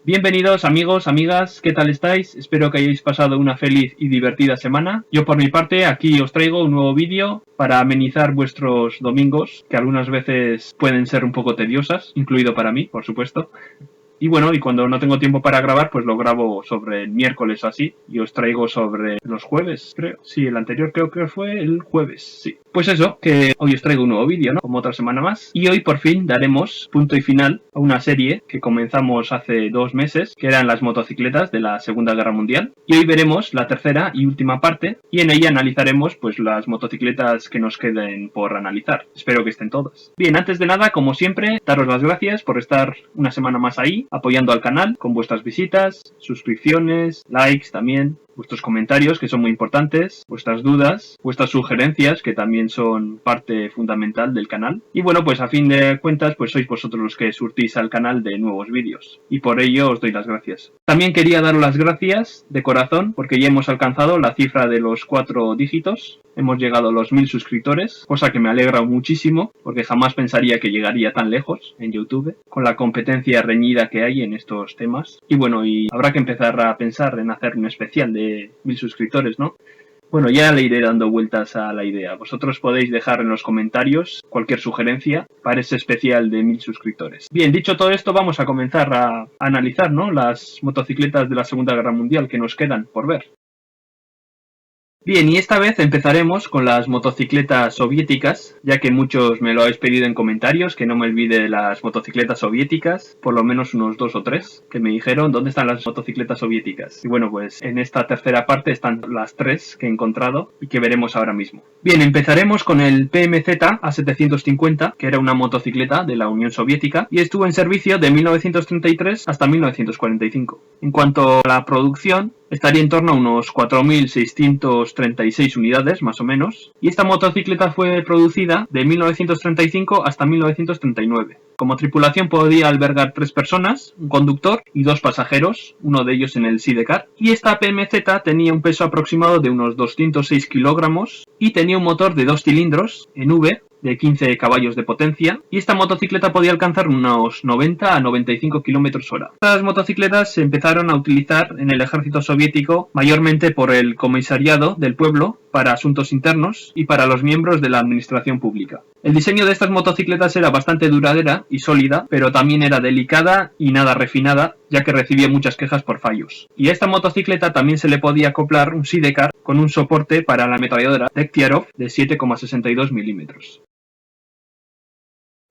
Bienvenidos amigos, amigas, ¿qué tal estáis? Espero que hayáis pasado una feliz y divertida semana. Yo por mi parte aquí os traigo un nuevo vídeo para amenizar vuestros domingos, que algunas veces pueden ser un poco tediosas, incluido para mí, por supuesto. Y bueno, y cuando no tengo tiempo para grabar, pues lo grabo sobre el miércoles o así, y os traigo sobre los jueves, creo. Sí, el anterior creo que fue el jueves, sí. Pues eso, que hoy os traigo un nuevo vídeo, ¿no? Como otra semana más. Y hoy por fin daremos punto y final a una serie que comenzamos hace 2 meses, que eran las motocicletas de la Segunda Guerra Mundial. Y hoy veremos la tercera y última parte, y en ella analizaremos pues las motocicletas que nos queden por analizar. Espero que estén todas. Bien, antes de nada, como siempre, daros las gracias por estar una semana más ahí, apoyando al canal con vuestras visitas, suscripciones, likes también, vuestros comentarios que son muy importantes, vuestras dudas, vuestras sugerencias que también son parte fundamental del canal. Y bueno, pues a fin de cuentas pues sois vosotros los que surtís al canal de nuevos vídeos y por ello os doy las gracias. También quería daros las gracias de corazón porque ya hemos alcanzado la cifra de los 4 dígitos. Hemos llegado a los 1000 suscriptores, cosa que me alegra muchísimo porque jamás pensaría que llegaría tan lejos en YouTube con la competencia reñida que hay en estos temas. Y bueno, y habrá que empezar a pensar en hacer un especial de 1000 suscriptores, ¿no? Bueno, ya le iré dando vueltas a la idea. Vosotros podéis dejar en los comentarios cualquier sugerencia para ese especial de 1000 suscriptores. Bien, dicho todo esto, vamos a comenzar a analizar, ¿no?, las motocicletas de la Segunda Guerra Mundial que nos quedan por ver. Bien, y esta vez empezaremos con las motocicletas soviéticas, ya que muchos me lo habéis pedido en comentarios, que no me olvide de las motocicletas soviéticas, por lo menos unos 2 o 3, que me dijeron dónde están las motocicletas soviéticas. Y bueno, pues en esta tercera parte están las 3 que he encontrado y que veremos ahora mismo. Bien, empezaremos con el PMZ A750, que era una motocicleta de la Unión Soviética y estuvo en servicio de 1933 hasta 1945. En cuanto a la producción, estaría en torno a unos 4.636 unidades, más o menos, y esta motocicleta fue producida de 1935 hasta 1939. Como tripulación podía albergar 3 personas, un conductor y 2 pasajeros, uno de ellos en el sidecar, y esta PMZ tenía un peso aproximado de unos 206 kilogramos y tenía un motor de 2 cilindros en V, de 15 caballos de potencia, y esta motocicleta podía alcanzar unos 90 a 95 km/h. Estas motocicletas se empezaron a utilizar en el ejército soviético mayormente por el comisariado del pueblo para asuntos internos y para los miembros de la administración pública. El diseño de estas motocicletas era bastante duradera y sólida, pero también era delicada y nada refinada, ya que recibía muchas quejas por fallos. Y a esta motocicleta también se le podía acoplar un sidecar con un soporte para la ametralladora Degtярov de 7,62 milímetros.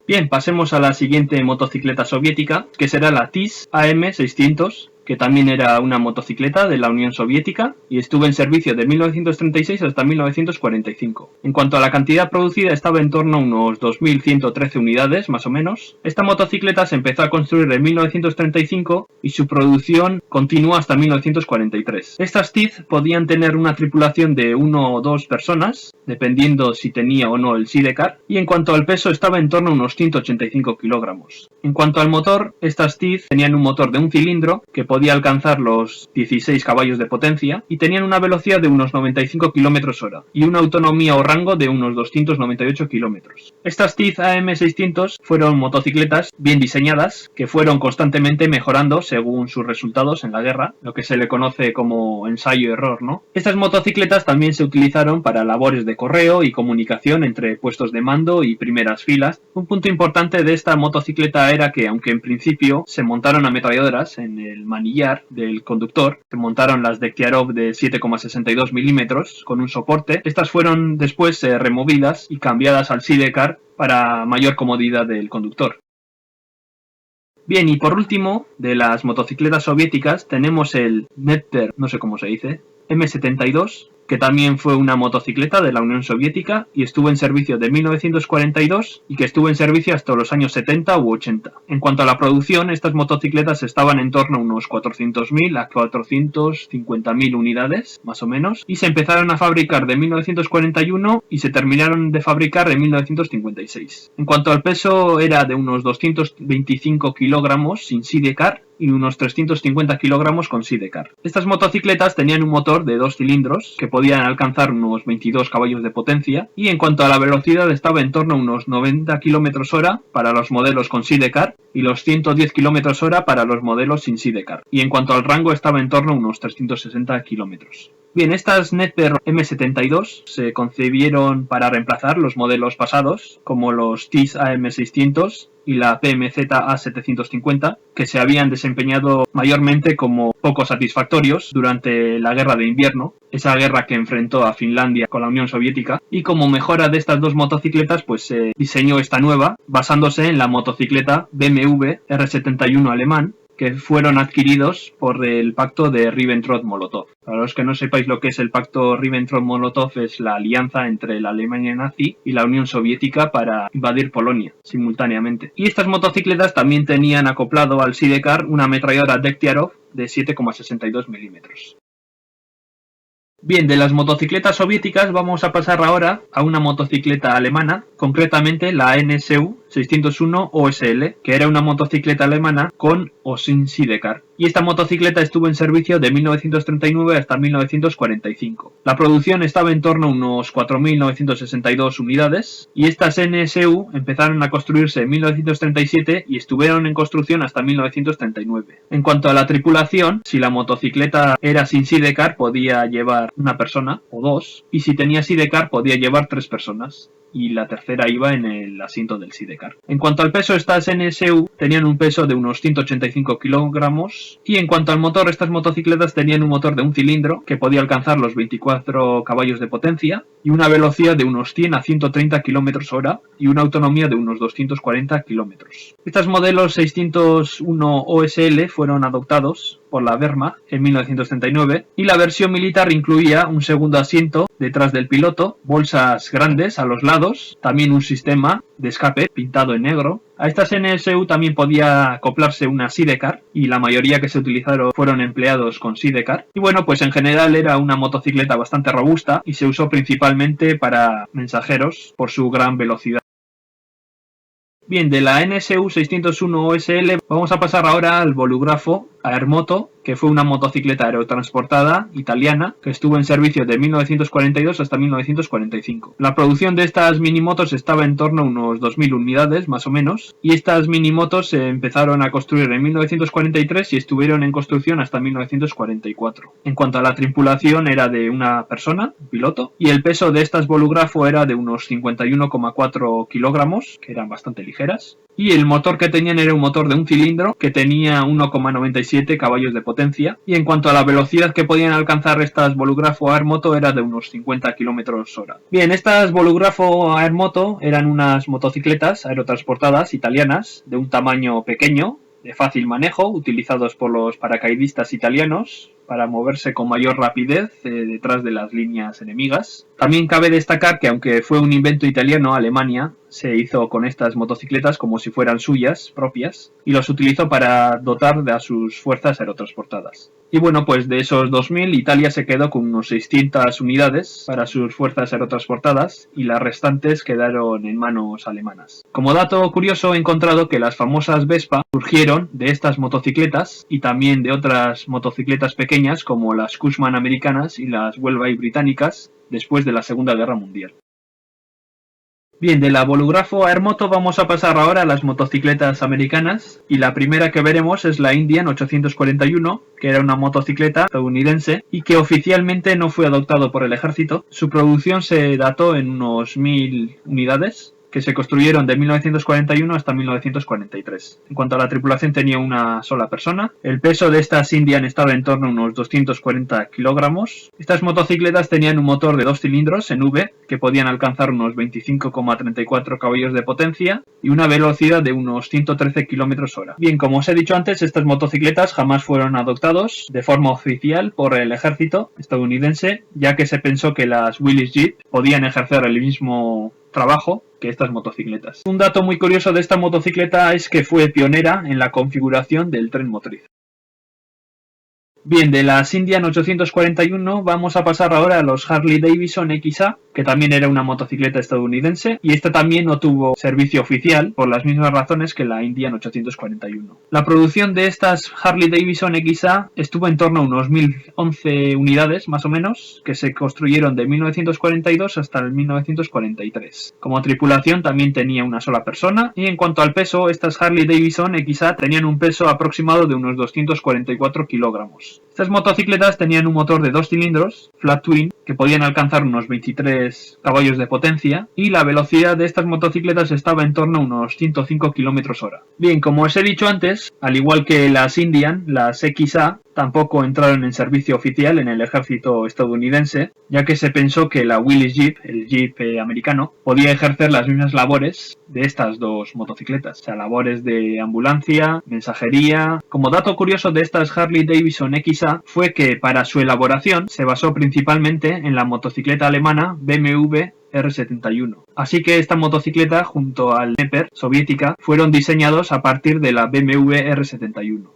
Bien, pasemos a la siguiente motocicleta soviética, que será la TIS AM600, que también era una motocicleta de la Unión Soviética y estuvo en servicio de 1936 hasta 1945. En cuanto a la cantidad producida, estaba en torno a unos 2.113 unidades, más o menos. Esta motocicleta se empezó a construir en 1935 y su producción continuó hasta 1943. Estas TIZ podían tener una tripulación de 1 o 2 personas, dependiendo si tenía o no el sidecar, y en cuanto al peso estaba en torno a unos 185 kilogramos. En cuanto al motor, estas TIZ tenían un motor de un cilindro que podía alcanzar los 16 caballos de potencia y tenían una velocidad de unos 95 km/h y una autonomía o rango de unos 298 km. Estas TIZ AM600 fueron motocicletas bien diseñadas que fueron constantemente mejorando según sus resultados en la guerra, lo que se le conoce como ensayo-error, ¿no? Estas motocicletas también se utilizaron para labores de correo y comunicación entre puestos de mando y primeras filas. Un punto importante de esta motocicleta era que, aunque en principio se montaron ametralladoras en el manillar del conductor, se montaron las Degtярov de 7,62 milímetros con un soporte. Estas fueron después removidas y cambiadas al sidecar para mayor comodidad del conductor. Bien, y por último, de las motocicletas soviéticas tenemos el Nepter, no sé cómo se dice, M72, que también fue una motocicleta de la Unión Soviética y estuvo en servicio de 1942 y que estuvo en servicio hasta los años 70 u 80. En cuanto a la producción, estas motocicletas estaban en torno a unos 400.000 a 450.000 unidades, más o menos, y se empezaron a fabricar de 1941 y se terminaron de fabricar en 1956. En cuanto al peso, era de unos 225 kilogramos sin sidecar y unos 350 kilogramos con sidecar. Estas motocicletas tenían un motor de 2 cilindros que podían alcanzar unos 22 caballos de potencia, y en cuanto a la velocidad estaba en torno a unos 90 km/h para los modelos con sidecar y los 110 km/h para los modelos sin sidecar, y en cuanto al rango estaba en torno a unos 360 km. Bien, estas Netper M72 se concebieron para reemplazar los modelos pasados, como los TIS AM600 y la PMZ A750, que se habían desempeñado mayormente como poco satisfactorios durante la Guerra de Invierno, esa guerra que enfrentó a Finlandia con la Unión Soviética, y como mejora de estas dos motocicletas pues se diseñó esta nueva, basándose en la motocicleta BMW R71 alemán, que fueron adquiridos por el pacto de Ribbentrop-Molotov. Para los que no sepáis lo que es el pacto Ribbentrop-Molotov, es la alianza entre la Alemania nazi y la Unión Soviética para invadir Polonia simultáneamente. Y estas motocicletas también tenían acoplado al sidecar una ametralladora Degtярov de 7,62 milímetros. Bien, de las motocicletas soviéticas vamos a pasar ahora a una motocicleta alemana, concretamente la NSU 601 OSL, que era una motocicleta alemana con o sin sidecar. Y esta motocicleta estuvo en servicio de 1939 hasta 1945. La producción estaba en torno a unos 4.962 unidades, y estas NSU empezaron a construirse en 1937 y estuvieron en construcción hasta 1939. En cuanto a la tripulación, si la motocicleta era sin sidecar podía llevar una persona o dos, y si tenía sidecar podía llevar 3 personas, y la tercera iba en el asiento del sidecar. En cuanto al peso, estas NSU tenían un peso de unos 185 kilogramos, y en cuanto al motor, estas motocicletas tenían un motor de un cilindro que podía alcanzar los 24 caballos de potencia y una velocidad de unos 100 a 130 km/h y una autonomía de unos 240 km. Estos modelos 601 OSL fueron adoptados por la Wehrmacht en 1939, y la versión militar incluía un segundo asiento detrás del piloto, bolsas grandes a los lados, también un sistema de escape pintado en negro. A estas NSU también podía acoplarse una sidecar, y la mayoría que se utilizaron fueron empleados con sidecar. Y bueno, pues en general era una motocicleta bastante robusta y se usó principalmente para mensajeros por su gran velocidad. Bien, de la NSU 601 OSL vamos a pasar ahora al bolígrafo Aermoto, que fue una motocicleta aerotransportada italiana que estuvo en servicio de 1942 hasta 1945. La producción de estas minimotos estaba en torno a unos 2.000 unidades más o menos, y estas minimotos se empezaron a construir en 1943 y estuvieron en construcción hasta 1944. En cuanto a la tripulación, era de una persona, un piloto, y el peso de estas bolígrafo era de unos 51,4 kilogramos, que eran bastante ligeras, y el motor que tenían era un motor de un cilindro que tenía 1,97 caballos de potencia, y en cuanto a la velocidad que podían alcanzar estas bolígrafo Aermoto era de unos 50 km/h. Bien, estas bolígrafo Aermoto eran unas motocicletas aerotransportadas italianas de un tamaño pequeño, de fácil manejo, utilizados por los paracaidistas italianos para moverse con mayor rapidez detrás de las líneas enemigas. También cabe destacar que, aunque fue un invento italiano, Alemania se hizo con estas motocicletas como si fueran suyas propias y los utilizó para dotar a sus fuerzas aerotransportadas. Y bueno, pues de esos 2.000, Italia se quedó con unos 600 unidades para sus fuerzas aerotransportadas, y las restantes quedaron en manos alemanas. Como dato curioso, he encontrado que las famosas Vespa surgieron de estas motocicletas y también de otras motocicletas pequeñas como las Cushman americanas y las Welby británicas después de la Segunda Guerra Mundial. Bien, de la bolígrafo Aermoto vamos a pasar ahora a las motocicletas americanas, y la primera que veremos es la Indian 841, que era una motocicleta estadounidense y que oficialmente no fue adoptado por el ejército. Su producción se dató en unos 1.000 unidades, que se construyeron de 1941 hasta 1943. En cuanto a la tripulación, tenía una sola persona. El peso de estas Indian estaba en torno a unos 240 kilogramos. Estas motocicletas tenían un motor de 2 cilindros en V que podían alcanzar unos 25,34 caballos de potencia y una velocidad de unos 113 km/h. Bien, como os he dicho antes, estas motocicletas jamás fueron adoptados de forma oficial por el ejército estadounidense, ya que se pensó que las Willys Jeep podían ejercer el mismo trabajo que estas motocicletas. Un dato muy curioso de esta motocicleta es que fue pionera en la configuración del tren motriz. Bien, de las Indian 841 vamos a pasar ahora a los Harley Davidson XA, que también era una motocicleta estadounidense, y esta también no tuvo servicio oficial por las mismas razones que la Indian 841. La producción de estas Harley Davidson XA estuvo en torno a unos 1011 unidades, más o menos, que se construyeron de 1942 hasta el 1943. Como tripulación también tenía una sola persona, y en cuanto al peso, estas Harley Davidson XA tenían un peso aproximado de unos 244 kilogramos. Estas motocicletas tenían un motor de 2 cilindros, flat twin, que podían alcanzar unos 23 caballos de potencia, y la velocidad de estas motocicletas estaba en torno a unos 105 km/h. Bien, como os he dicho antes, al igual que las Indian, las XA tampoco entraron en servicio oficial en el ejército estadounidense, ya que se pensó que la Willys Jeep, el Jeep americano, podía ejercer las mismas labores de estas dos motocicletas, o sea, labores de ambulancia, mensajería. Como dato curioso de estas Harley Davidson XA fue que para su elaboración se basó principalmente en la motocicleta alemana BMW R71. Así que esta motocicleta junto al Nepper soviética fueron diseñados a partir de la BMW R71.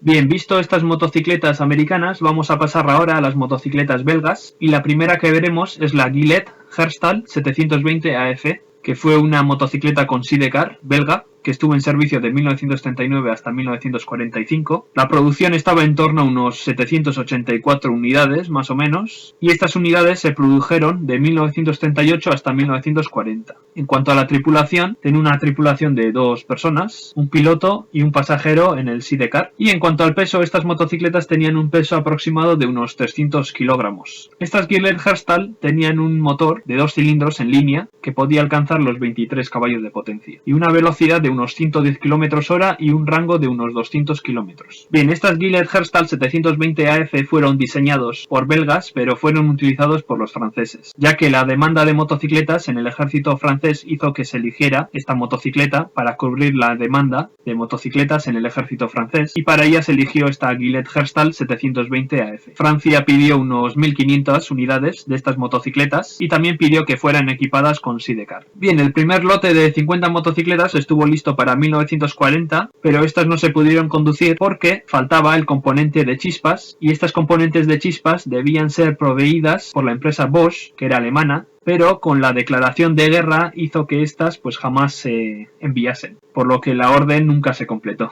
Bien, visto estas motocicletas americanas, vamos a pasar ahora a las motocicletas belgas, y la primera que veremos es la Gillette Herstal 720 AF, que fue una motocicleta con sidecar belga que estuvo en servicio de 1939 hasta 1945. La producción estaba en torno a unos 784 unidades, más o menos, y estas unidades se produjeron de 1938 hasta 1940. En cuanto a la tripulación, tenía una tripulación de 2 personas, un piloto y un pasajero en el sidecar. Y en cuanto al peso, estas motocicletas tenían un peso aproximado de unos 300 kilogramos. Estas Gillette Herstal tenían un motor de 2 cilindros en línea que podía alcanzar los 23 caballos de potencia y una velocidad de unos 110 km/h y un rango de unos 200 km. Bien, estas Gillette Herstal 720 AF fueron diseñados por belgas, pero fueron utilizados por los franceses, ya que la demanda de motocicletas en el ejército francés hizo que se eligiera esta motocicleta para cubrir la demanda de motocicletas en el ejército francés, y para ella se eligió esta Gillette Herstal 720 AF. Francia pidió unos 1500 unidades de estas motocicletas y también pidió que fueran equipadas con sidecar. Bien, el primer lote de 50 motocicletas estuvo listo para 1940, pero estas no se pudieron conducir porque faltaba el componente de chispas, y estas componentes de chispas debían ser proveídas por la empresa Bosch, que era alemana, pero con la declaración de guerra hizo que estas pues jamás se enviasen, por lo que la orden nunca se completó.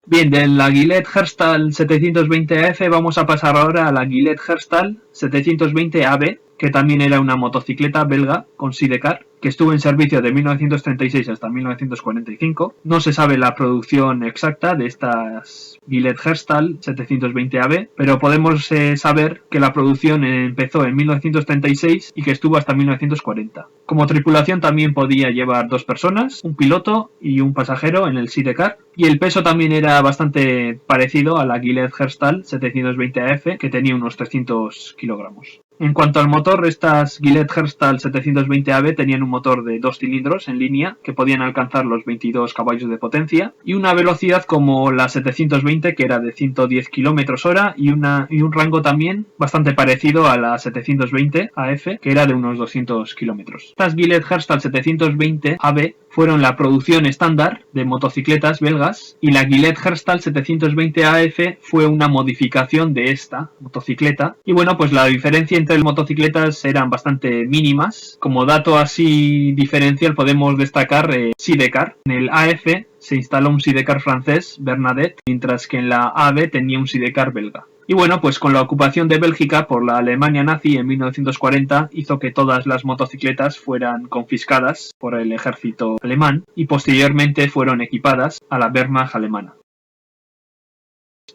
Bien, de la Gillette Herstal 720 AF vamos a pasar ahora a la Gillette Herstal 720 AB, que también era una motocicleta belga con sidecar, que estuvo en servicio de 1936 hasta 1945. No se sabe la producción exacta de estas Gillette Herstal 720 AB, pero podemos saber que la producción empezó en 1936 y que estuvo hasta 1940. Como tripulación también podía llevar 2 personas, un piloto y un pasajero en el sidecar, y el peso también era bastante parecido a la Gillette Herstal 720 AF, que tenía unos 300 kilogramos. En cuanto al motor, estas Gillette Herstal 720 AB tenían un motor de 2 cilindros en línea que podían alcanzar los 22 caballos de potencia y una velocidad como la 720, que era de 110 km/h, y un rango también bastante parecido a la 720 AF, que era de unos 200 km. Estas Gillette Herstal 720 AB fueron la producción estándar de motocicletas belgas, y la Gillette Herstal 720 AF fue una modificación de esta motocicleta. Y bueno, pues la diferencia entre las motocicletas eran bastante mínimas. Como dato así diferencial podemos destacar sidecar. En el AF se instaló un sidecar francés, Bernadette, mientras que en la AB tenía un sidecar belga. Y bueno, pues con la ocupación de Bélgica por la Alemania nazi en 1940 hizo que todas las motocicletas fueran confiscadas por el ejército alemán y posteriormente fueron equipadas a la Wehrmacht alemana.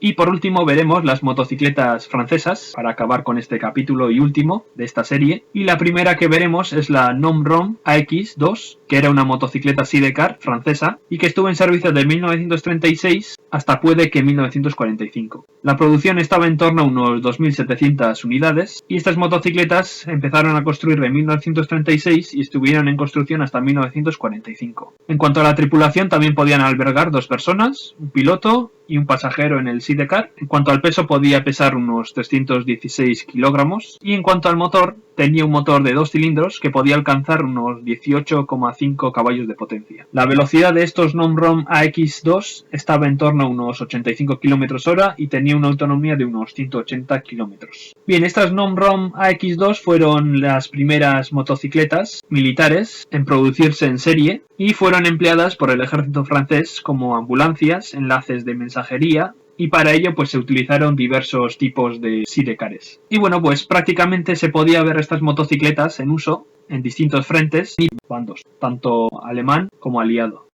Y por último veremos las motocicletas francesas, para acabar con este capítulo y último de esta serie. Y la primera que veremos es la Nom-Rom AX2, que era una motocicleta sidecar francesa y que estuvo en servicio de 1936 hasta puede que 1945. La producción estaba en torno a unos 2.700 unidades y estas motocicletas empezaron a construir en 1936 y estuvieron en construcción hasta 1945. En cuanto a la tripulación, también podían albergar 2 personas, un piloto y un pasajero en el sidecar. En cuanto al peso, podía pesar unos 316 kilogramos y en cuanto al motor, tenía un motor de 2 cilindros que podía alcanzar unos 18,5 caballos de potencia. La velocidad de estos NOMROM AX2 estaba en torno a unos 85 km/h y tenía una autonomía de unos 180 km. Bien, estas NOMROM AX2 fueron las primeras motocicletas militares en producirse en serie y fueron empleadas por el ejército francés como ambulancias, enlaces de mensajería, y para ello pues se utilizaron diversos tipos de sidecares. Y bueno, pues prácticamente se podía ver estas motocicletas en uso en distintos frentes y bandos, tanto alemán como aliado.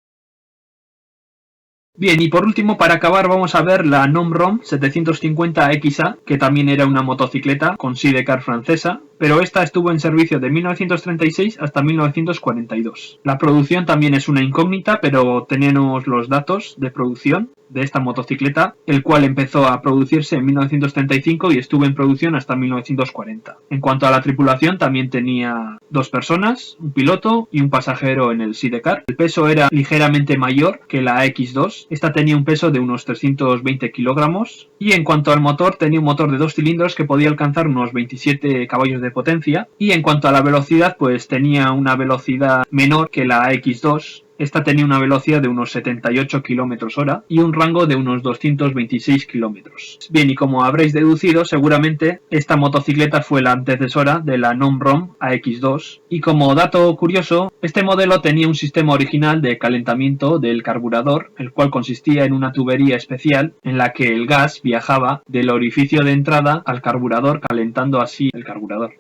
Bien, y por último, para acabar, vamos a ver la NOMROM 750XA, que también era una motocicleta con sidecar francesa, pero esta estuvo en servicio de 1936 hasta 1942. La producción también es una incógnita, pero tenemos los datos de producción de esta motocicleta, el cual empezó a producirse en 1935 y estuvo en producción hasta 1940. En cuanto a la tripulación, también tenía 2 personas, un piloto y un pasajero en el sidecar. El peso era ligeramente mayor que la X2, esta tenía un peso de unos 320 kilogramos y en cuanto al motor, tenía un motor de 2 cilindros que podía alcanzar unos 27 caballos de potencia y en cuanto a la velocidad, pues tenía una velocidad menor que la X2. Esta tenía una velocidad de unos 78 km/h y un rango de unos 226 km. Bien, y como habréis deducido, seguramente esta motocicleta fue la antecesora de la NOMROM AX2. Y como dato curioso, este modelo tenía un sistema original de calentamiento del carburador, el cual consistía en una tubería especial en la que el gas viajaba del orificio de entrada al carburador, calentando así el carburador.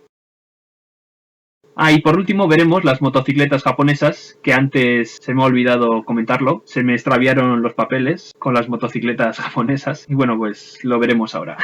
Y por último veremos las motocicletas japonesas, que antes se me ha olvidado comentarlo, se me extraviaron los papeles con las motocicletas japonesas y bueno, pues lo veremos ahora.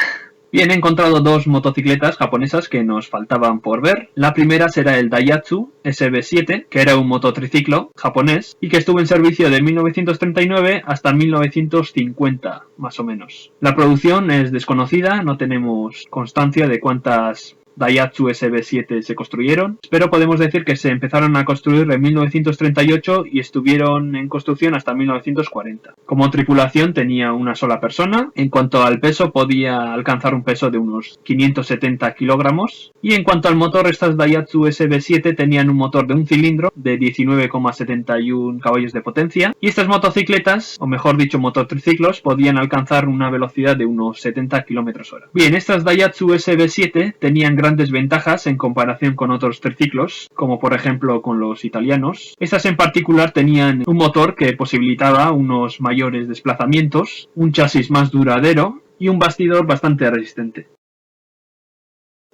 Bien, he encontrado 2 motocicletas japonesas que nos faltaban por ver. La primera será el Daihatsu SB7, que era un mototriciclo japonés y que estuvo en servicio de 1939 hasta 1950, más o menos. La producción es desconocida, no tenemos constancia de cuántas Daihatsu SB7 se construyeron, pero podemos decir que se empezaron a construir en 1938 y estuvieron en construcción hasta 1940. Como tripulación tenía una sola persona, en cuanto al peso podía alcanzar un peso de unos 570 kilogramos y en cuanto al motor, estas Daihatsu SB7 tenían un motor de un cilindro de 19,71 caballos de potencia y estas motocicletas, o mejor dicho mototriciclos, podían alcanzar una velocidad de unos 70 km/h. Bien, estas Daihatsu SB7 tenían grandes ventajas en comparación con otros triciclos, como por ejemplo con los italianos. Estas en particular tenían un motor que posibilitaba unos mayores desplazamientos, un chasis más duradero y un bastidor bastante resistente.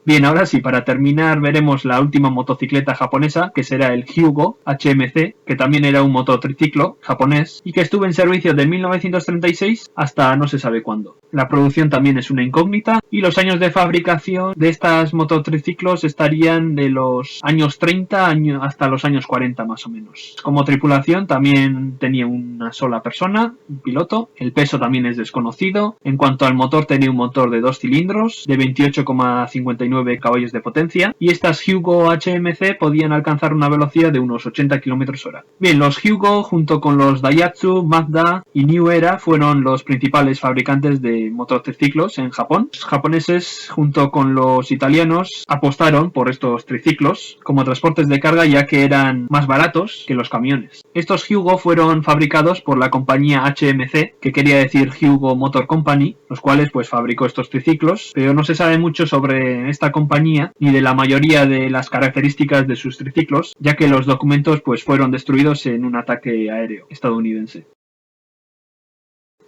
Bien, ahora sí, para terminar veremos la última motocicleta japonesa, que será el Hyugo HMC, que también era un mototriciclo japonés y que estuvo en servicio de 1936 hasta no se sabe cuándo. La producción también es una incógnita y los años de fabricación de estas mototriciclos estarían de los años 30 hasta los años 40 más o menos. Como tripulación también tenía una sola persona, un piloto, el peso también es desconocido. En cuanto al motor, tenía un motor de 2 cilindros de 28,59 caballos de potencia y estas Hyugo HMC podían alcanzar una velocidad de unos 80 km/h. Bien, los Hyugo junto con los Daihatsu, Mazda y New Era fueron los principales fabricantes de mototriciclos en Japón. Los japoneses junto con los italianos apostaron por estos triciclos como transportes de carga ya que eran más baratos que los camiones. Estos Hyugo fueron fabricados por la compañía HMC, que quería decir Hyugo Motor Company, los cuales pues fabricó estos triciclos, pero no se sabe mucho sobre esta compañía ni de la mayoría de las características de sus triciclos, ya que los documentos pues fueron destruidos en un ataque aéreo estadounidense.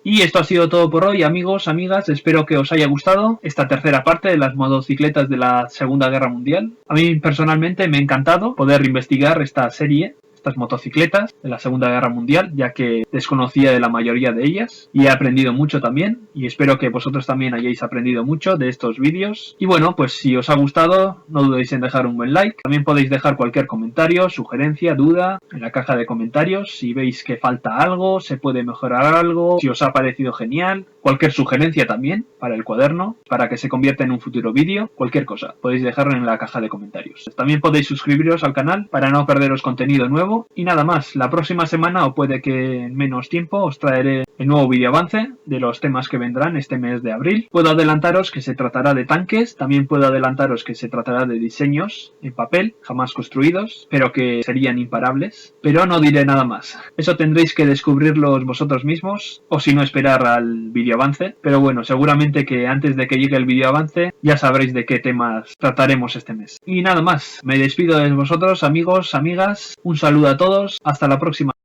Y esto ha sido todo por hoy, amigos, amigas, espero que os haya gustado esta tercera parte de las motocicletas de la Segunda Guerra Mundial. A mí personalmente me ha encantado poder investigar esta serie, estas motocicletas de la Segunda Guerra Mundial, ya que desconocía de la mayoría de ellas y he aprendido mucho también y espero que vosotros también hayáis aprendido mucho de estos vídeos. Y bueno, pues si os ha gustado no dudéis en dejar un buen like, también podéis dejar cualquier comentario, sugerencia, duda en la caja de comentarios. Si veis que falta algo, se puede mejorar algo, si os ha parecido genial, cualquier sugerencia también para el cuaderno, para que se convierta en un futuro vídeo, cualquier cosa podéis dejarlo en la caja de comentarios. También podéis suscribiros al canal para no perderos contenido nuevo nuevo. Y nada más, la próxima semana o puede que en menos tiempo os traeré el nuevo vídeo avance de los temas que vendrán este mes de abril. Puedo adelantaros que se tratará de tanques, también puedo adelantaros que se tratará de diseños en papel, jamás construidos, pero que serían imparables. Pero no diré nada más. Eso tendréis que descubrirlos vosotros mismos, o si no esperar al vídeo avance. Pero bueno, seguramente que antes de que llegue el vídeo avance ya sabréis de qué temas trataremos este mes. Y nada más, me despido de vosotros, amigos, amigas. Un saludo a todos, hasta la próxima.